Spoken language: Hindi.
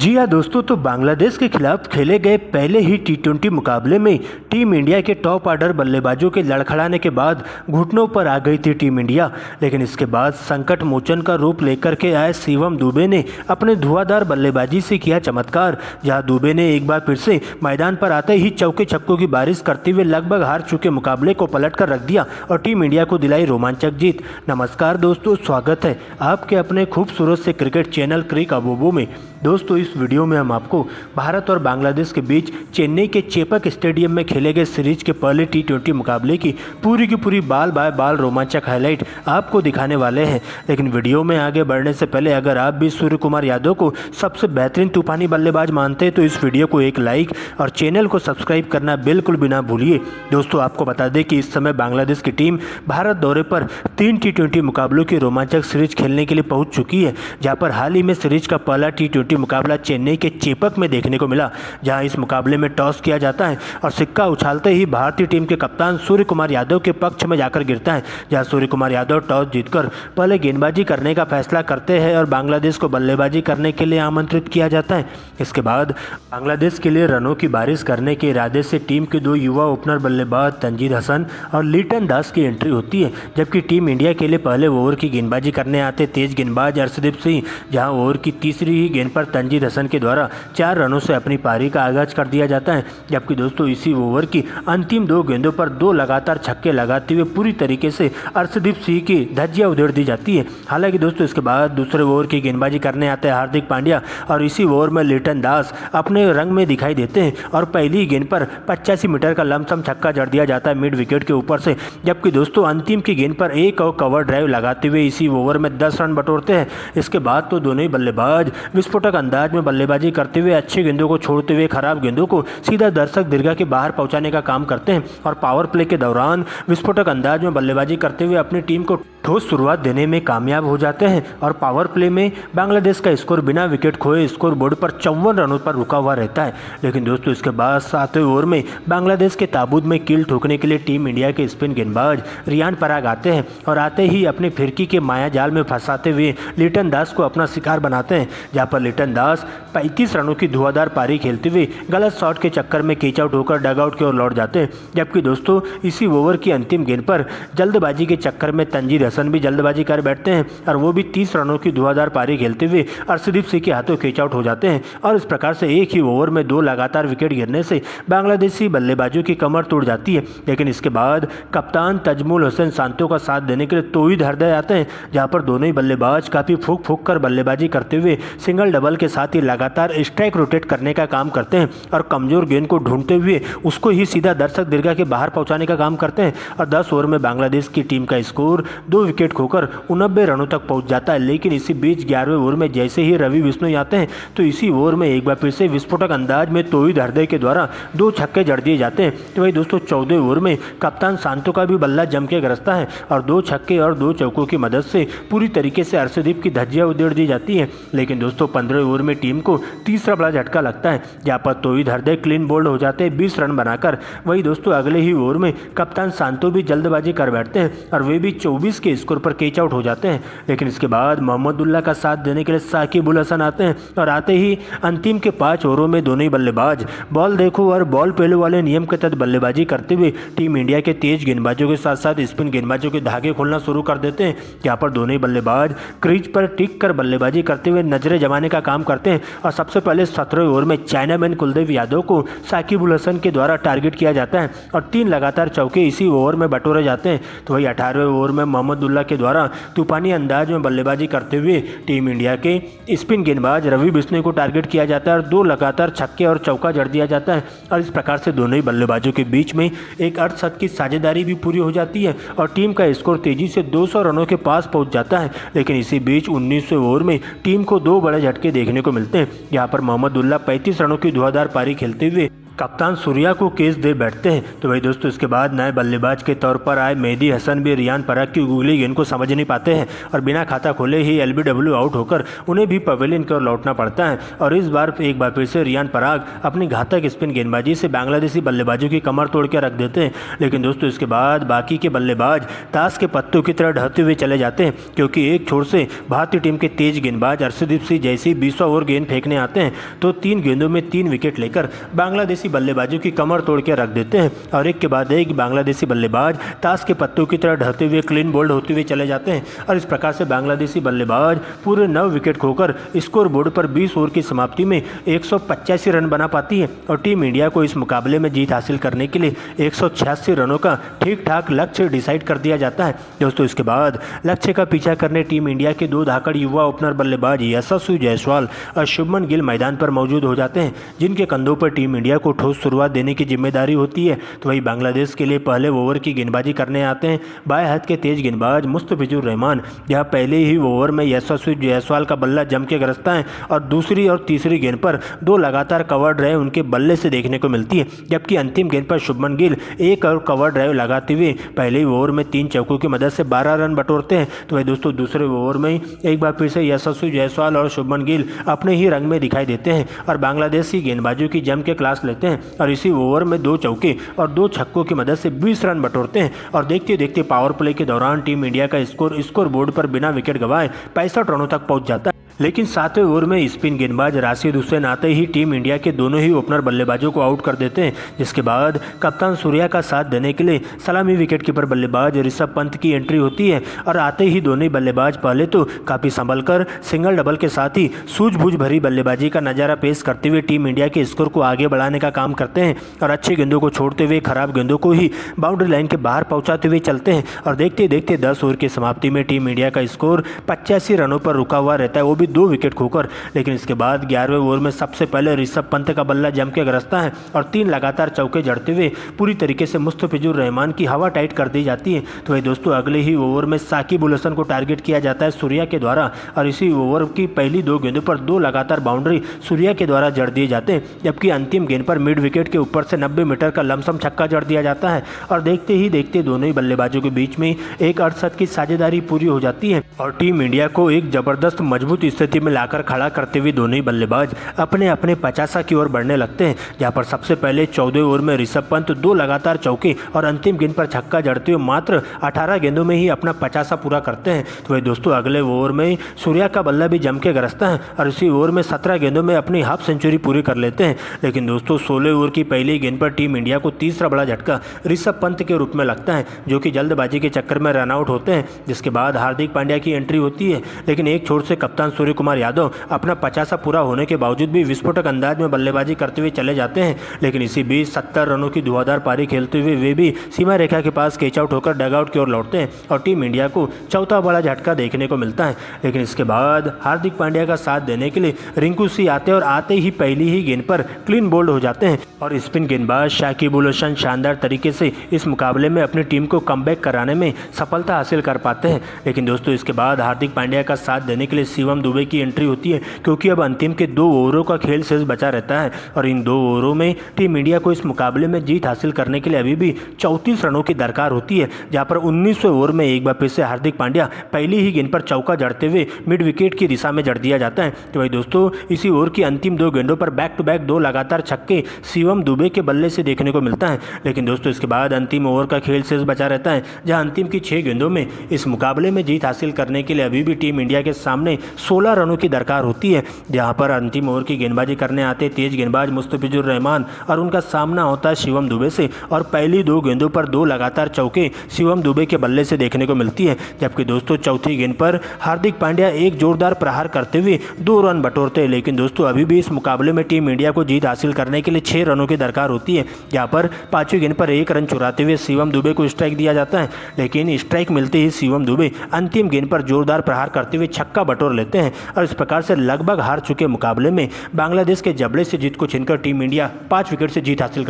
जी हाँ दोस्तों, तो बांग्लादेश के खिलाफ खेले गए पहले ही टी20 मुकाबले में टीम इंडिया के टॉप ऑर्डर बल्लेबाजों के लड़खड़ाने के बाद घुटनों पर आ गई थी टीम इंडिया। लेकिन इसके बाद संकट मोचन का रूप लेकर के आए शिवम दुबे ने अपने धुआंधार बल्लेबाजी से किया चमत्कार, जहां दुबे ने एक बार फिर से मैदान पर आते ही चौके छक्कों की बारिश करते हुए लगभग हार चुके मुकाबले को पलट कर रख दिया और टीम इंडिया को दिलाई रोमांचक जीत। नमस्कार दोस्तों, स्वागत है आपके अपने खूबसूरत से क्रिकेट चैनल क्रिक अबोबो में। दोस्तों, इस वीडियो में हम आपको भारत और बांग्लादेश के बीच चेन्नई के चेपक स्टेडियम में खेले गए सीरीज के पहले टी20 मुकाबले की पूरी बाल बाय बाल रोमांचक हाईलाइट आपको दिखाने वाले हैं। लेकिन वीडियो में आगे बढ़ने से पहले अगर आप भी सूर्य कुमार यादव को सबसे बेहतरीन तूफानी बल्लेबाज मानते हैं तो इस वीडियो को एक लाइक और चैनल को सब्सक्राइब करना बिल्कुल भी ना भूलिए। दोस्तों, आपको बता दें कि इस समय बांग्लादेश की टीम भारत दौरे पर 3 टी20 मुकाबलों की रोमांचक सीरीज खेलने के लिए पहुंच चुकी है, जहां पर हाल ही में सीरीज का पहला टी20 मुकाबला चेन्नई के चेपक में देखने को मिला, जहां इस मुकाबले में टॉस किया जाता है और सिक्का उछालते ही भारतीय टीम के कप्तान सूर्य कुमार यादव के पक्ष में जाकर गिरता है, जहां सूर्य कुमार यादव टॉस जीतकर पहले गेंदबाजी करने का फैसला करते हैं और बांग्लादेश को बल्लेबाजी करने के लिए आमंत्रित किया जाता है। इसके बाद बांग्लादेश के लिए रनों की बारिश करने के इरादे से टीम के 2 युवा ओपनर बल्लेबाज तंजीद हसन और लिटन दास की एंट्री होती है, जबकि टीम इंडिया के लिए पहले ओवर की गेंदबाजी करने आते तेज गेंदबाज अर्शदीप सिंह, जहां ओवर की तीसरी ही गेंद पर तंजीद हसन के द्वारा 4 रनों से अपनी पारी का आगाज कर दिया जाता है। जबकि दोस्तों, इसी ओवर की अंतिम 2 गेंदों पर 2 लगातार छक्के लगाते हुए पूरी तरीके से अर्शदीप सिंह की धज्जियां उधेड़ दी जाती है। हालांकि दोस्तों, इसके बाद दूसरे ओवर की गेंदबाजी करने आते हैं हार्दिक पांड्या और इसी ओवर में लिटन दास अपने रंग में दिखाई देते हैं और पहली गेंद पर 85 मीटर का लमसम छक्का जड़ दिया जाता है मिड विकेट के ऊपर से। जबकि दोस्तों, अंतिम की गेंद पर एक और कवर ड्राइव लगाते हुए इसी ओवर में 10 रन बटोरते हैं। इसके बाद तो दोनों ही बल्लेबाज विस्फोटक अंदाज में बल्लेबाजी करते हुए अच्छी गेंदों को छोड़ते हुए खराब गेंदों को सीधा दर्शक दीर्घा के बाहर पहुंचाने का काम करते हैं और पावर प्ले के दौरान विस्फोटक अंदाज में बल्लेबाजी करते हुए अपनी टीम को ठोस शुरुआत देने में कामयाब हो जाते हैं। और पावर प्ले में बांग्लादेश का स्कोर बिना विकेट खोए स्कोर बोर्ड पर 54 रनों पर रुका हुआ रहता है। लेकिन दोस्तों, इसके बाद 7वें ओवर में बांग्लादेश के ताबूत में कील ठोकने के लिए टीम इंडिया के स्पिन गेंदबाज रियान पराग आते हैं और आते ही अपनी फिरकी के माया जाल में फंसाते हुए लिटन दास को अपना शिकार बनाते हैं, जहां पर लिटन दास 35 रनों की धुआंधार पारी खेलते हुए गलत शॉट के चक्कर में कैच आउट होकर डगआउट की ओर लौट जाते हैं। जबकि दोस्तों, इसी ओवर की अंतिम गेंद पर जल्दबाजी के चक्कर में तंजीद हसन भी जल्दबाजी कर बैठते हैं और वो भी 30 रनों की धुआंधार पारी खेलते हुए अर्शदीप सिंह के हाथों कैच आउट हो जाते हैं। और इस प्रकार से एक ही ओवर में 2 लगातार विकेट गिरने से बांग्लादेशी बल्लेबाजों की कमर टूट जाती है। लेकिन इसके बाद कप्तान तजमुल हसन सांतो का साथ देने के लिए तौहीद हरदय आते हैं, जहां पर दोनों ही बल्लेबाज काफ़ी फूंक कर बल्लेबाजी करते हुए सिंगल डबल के साथ ही लगातार स्ट्राइक रोटेट करने का काम करते हैं और कमजोर गेंद को ढूंढते हुए उसको ही सीधा दर्शक दीर्घा के बाहर पहुंचाने का काम करते हैं। और 10 ओवर में बांग्लादेश की टीम का स्कोर 2 विकेट खोकर 89 रनों तक पहुंच जाता है। लेकिन इसी बीच 11वें ओवर में जैसे ही रवि बिश्नोई आते हैं तो इसी ओवर में एक बार फिर से विस्फोटक अंदाज में तौहीद हरदय के द्वारा 2 छक्के जड़ दिए जाते हैं। तो वही दोस्तों, 14वें ओवर में कप्तान सांतो का भी बल्ला जम के गरजता है और 2 छक्के और 2 चौकों की मदद से पूरी तरीके से अर्शदीप की धज्जियां उधेड़ दी जाती है। लेकिन दोस्तों, 15वें ओवर में टीम को तीसरा बड़ा झटका लगता है, जहां पर तौहीद हरदय क्लीन बोल्ड हो जाते हैं 20 रन बनाकर। वही दोस्तों, अगले ही ओवर में कप्तान सांतो भी जल्दबाजी कर बैठते हैं और वे भी 24 के स्कोर पर कैच आउट हो जाते हैं। लेकिन इसके बाद मोहम्मदुल्लाह का साथ देने के लिए साकिब उल हसन आते हैं और आते ही अंतिम के 5 ओवरों में दोनों ही बल्लेबाज बॉल देखो और बॉल पहलू वाले नियम के तहत बल्लेबाजी करते हुए टीम इंडिया के तेज गेंदबाजों के साथ साथ स्पिन गेंदबाजों के धागे खोलना शुरू कर देते हैं, जहाँ पर दोनों ही बल्लेबाज क्रीज पर टिक कर बल्लेबाजी करते हुए नजरें जमाने का काम करते हैं। और सबसे पहले 17वें ओवर में चाइनामैन कुलदीप यादव को साकिब उल हसन के द्वारा टारगेट किया जाता है और 3 लगातार चौके इसी ओवर में बटोरे जाते हैं। तो वही 18वें ओवर में मोहम्मदुल्लाह के द्वारा तूफानी अंदाज में बल्लेबाजी करते हुए टीम इंडिया के स्पिन गेंदबाज रवि बिश्नोई को टारगेट किया जाता है और 2 लगातार छक्के और चौका जड़ दिया जाता है। और इस प्रकार से दोनों ही बल्लेबाजों के बीच में एक अर्धशतक की साझेदारी भी पूरी हो जाती है और टीम का स्कोर तेजी से 200 रनों के पास पहुंच जाता है। लेकिन इसी बीच 19वें ओवर में टीम को 2 बड़े झटके देखने को मिलते हैं, यहाँ पर मोहम्मदुल्लाह 35 रनों की धुआंधार पारी खेलते हुए कप्तान सूर्या को केस दे बैठते हैं। तो भाई दोस्तों इसके बाद नए बल्लेबाज के तौर पर आए मेहदी हसन भी रियान पराग की उगली गेंद को समझ नहीं पाते हैं और बिना खाता खोले ही एलबीडब्ल्यू आउट होकर उन्हें भी पवेलियन की ओर लौटना पड़ता है। और इस बार एक बार फिर से रियान पराग अपनी घातक स्पिन गेंदबाजी से बांग्लादेशी बल्लेबाजों की कमर तोड़ के रख देते हैं। लेकिन दोस्तों इसके बाद बाकी के बल्लेबाज ताश के पत्तों की तरह ढहते हुए चले जाते हैं, क्योंकि एक छोर से भारतीय टीम के तेज गेंदबाज अर्शदीप सिंह जैसी 20वां ओवर गेंद फेंकने आते हैं तो 3 गेंदों में 3 विकेट लेकर बांग्लादेशी बल्लेबाजों की कमर तोड़ के रख देते हैं। और एक के बाद एक बांग्लादेशी बल्लेबाज ताश के पत्तों की तरह ढहते हुए क्लीन बोल्ड होते हुए चले जाते हैं। और इस प्रकार से बांग्लादेशी बल्लेबाज पूरे 9 विकेट खोकर स्कोर बोर्ड पर 20 ओवर की समाप्ति में 185 रन बना पाती है और टीम इंडिया को इस मुकाबले में जीत हासिल करने के लिए 186 रनों का ठीक ठाक लक्ष्य डिसाइड कर दिया जाता है। दोस्तों इसके बाद लक्ष्य का पीछा करने टीम इंडिया के 2 धाकड़ युवा ओपनर बल्लेबाज यशस्वी जायसवाल और शुभमन गिल मैदान पर मौजूद हो जाते हैं, जिनके कंधों पर टीम इंडिया को ठोस शुरुआत देने की जिम्मेदारी होती है। तो वही बांग्लादेश के लिए पहले ओवर की गेंदबाजी करने आते हैं बाएं हाथ के तेज गेंदबाज मुस्तफिजुर रहमान। यह पहले ही ओवर में यशस्वी जायसवाल का बल्ला जम के गरजता है और दूसरी और तीसरी गेंद पर 2 लगातार कवर ड्राइव उनके बल्ले से देखने को मिलती है, जबकि अंतिम गेंद पर शुभमन गिल एक और कवर ड्राइव लगाते हुए पहले ही ओवर में 3 चौकों की मदद से 12 रन बटोरते हैं। तो वही दोस्तों दूसरे ओवर में एक बार फिर से यशस्वी जायसवाल और शुभमन गिल अपने ही रंग में दिखाई देते हैं और बांग्लादेशी गेंदबाजों की जम के क्लास लेते हैं और इसी ओवर में 2 चौके और 2 छक्कों की मदद से 20 रन बटोरते हैं। और देखते देखते पावर प्ले के दौरान टीम इंडिया का स्कोर बोर्ड पर बिना विकेट गंवाए 65 रनों तक पहुंच जाता है। लेकिन 7वें ओवर में स्पिन गेंदबाज राशिद हुसैन आते ही टीम इंडिया के दोनों ही ओपनर बल्लेबाजों को आउट कर देते हैं, जिसके बाद कप्तान सूर्या का साथ देने के लिए सलामी विकेटकीपर बल्लेबाज ऋषभ पंत की एंट्री होती है। और आते ही दोनों ही बल्लेबाज पहले तो काफ़ी संभल कर सिंगल डबल के साथ ही सूझबूझ भरी बल्लेबाजी का नज़ारा पेश करते हुए टीम इंडिया के स्कोर को आगे बढ़ाने का काम करते हैं और अच्छी गेंदों को छोड़ते हुए खराब गेंदों को ही बाउंड्री लाइन के बाहर पहुंचाते हुए चलते हैं। और देखते देखते 10 ओवर की समाप्ति में टीम इंडिया का स्कोर 85 रनों पर रुका हुआ रहता है, वो भी 2 विकेट खोकर। लेकिन इसके बाद 11वें ओवर में सबसे पहले ऋषभ पंत का बल्ला जम के गरजता है और 3 लगातार चौके जड़ते हुए पूरी तरीके से मुस्तफिजुर रहमान की हवा टाइट कर दी जाती है। तो वही दोस्तों अगले ही ओवर में साकिब उल हसन को टारगेट किया जाता है सूर्या के द्वारा और इसी ओवर की पहली 2 गेंदों पर 2 लगातार बाउंड्री सूर्या के द्वारा जड़ दिए जाते हैं, जबकि अंतिम गेंद पर मिड विकेट के ऊपर से 90 मीटर का लमसम छक्का जड़ दिया जाता है। और देखते ही देखते दोनों ही बल्लेबाजों के बीच में एक अर्धशतक की साझेदारी पूरी हो जाती है और टीम इंडिया को एक जबरदस्त मजबूत स्थिति में लाकर खड़ा करते हुए दोनों ही बल्लेबाज अपने अपने 50 की ओर बढ़ने लगते हैं, जहां पर सबसे पहले 14वें ओवर में ऋषभ पंत 2 लगातार चौके और अंतिम गेंद पर छक्का जड़ते हुए मात्र 18 गेंदों में ही अपना 50 पूरा करते हैं। तो वही दोस्तों अगले ओवर में सूर्या का बल्ला भी जम के गरजता है और इसी ओवर में 17 गेंदों में अपनी हाफ सेंचुरी पूरी कर लेते हैं। लेकिन दोस्तों 16 ओवर की पहली गेंद पर टीम इंडिया को तीसरा बड़ा झटका ऋषभ पंत के रूप में लगता है, जो कि जल्दबाजी के चक्कर में रनआउट होते हैं, जिसके बाद हार्दिक पांड्या की एंट्री होती है। लेकिन एक छोर से कप्तान सूर्य कुमार यादव अपना 50 पूरा होने के बावजूद भी विस्फोटक अंदाज में बल्लेबाजी करते हुए चले जाते हैं। लेकिन इसी बीच 70 रनों की धुआंधार पारी खेलते हुए वे भी सीमा रेखा के पास कैच आउट होकर डगआउट की ओर लौटते हैं और टीम इंडिया को चौथा बड़ा झटका देखने को मिलता है। लेकिन इसके बाद हार्दिक पांड्या का साथ देने के लिए रिंकू सिंह आते और आते ही पहली ही गेंद पर क्लीन बोल्ड हो जाते हैं और स्पिन गेंदबाज शाकिब उल हसन शानदार तरीके से इस मुकाबले में अपनी टीम को कमबैक कराने में सफलता हासिल कर पाते हैं। लेकिन दोस्तों इसके बाद हार्दिक पांड्या का साथ देने के लिए शिवम दुबे की एंट्री होती है, क्योंकि अब अंतिम के 2 ओवरों का खेल शेष बचा रहता है और इन 2 ओवरों में टीम इंडिया को इस मुकाबले में जीत हासिल करने के लिए अभी भी 34 रनों की दरकार होती है, जहां पर 19वें ओवर में एक बार फिर से हार्दिक पांड्या पहली ही गेंद पर चौका जड़ते हुए मिड विकेट की दिशा में जड़ दिया जाता है। तो भाई दोस्तों इसी ओवर की अंतिम 2 गेंदों पर बैक टू बैक 2 लगातार छक्के शिवम दुबे के बल्ले से देखने को मिलता है। लेकिन दोस्तों इसके बाद अंतिम ओवर का खेल शेष बचा रहता है, जहां अंतिम की 6 गेंदों में इस मुकाबले में जीत हासिल करने के लिए अभी भी टीम इंडिया के सामने 16 रनों की दरकार होती है, जहां पर अंतिम ओवर की गेंदबाजी करने आते तेज गेंदबाज मुस्तफिजुर रहमान और उनका सामना होता है शिवम दुबे से और पहली 2 गेंदों पर 2 लगातार चौके शिवम दुबे के बल्ले से देखने को मिलती है। जबकि दोस्तों चौथी गेंद पर हार्दिक पांड्या एक जोरदार प्रहार करते हुए 2 रन बटोरते हैं। लेकिन दोस्तों अभी भी इस मुकाबले में टीम इंडिया को जीत हासिल करने के लिए 6 रनों की दरकार होती है, जहाँ पर 5वीं गेंद पर 1 रन चुराते हुए शिवम दुबे को स्ट्राइक दिया जाता है। लेकिन स्ट्राइक मिलते ही शिवम दुबे अंतिम गेंद पर जोरदार प्रहार करते हुए छक्का बटोर लेते हैं और इस प्रकार से लगभग हार चुके मुकाबले में बांग्लादेश के जबड़े से जीत को छीनकर टीम इंडिया 5 विकेट से जीत हासिल कर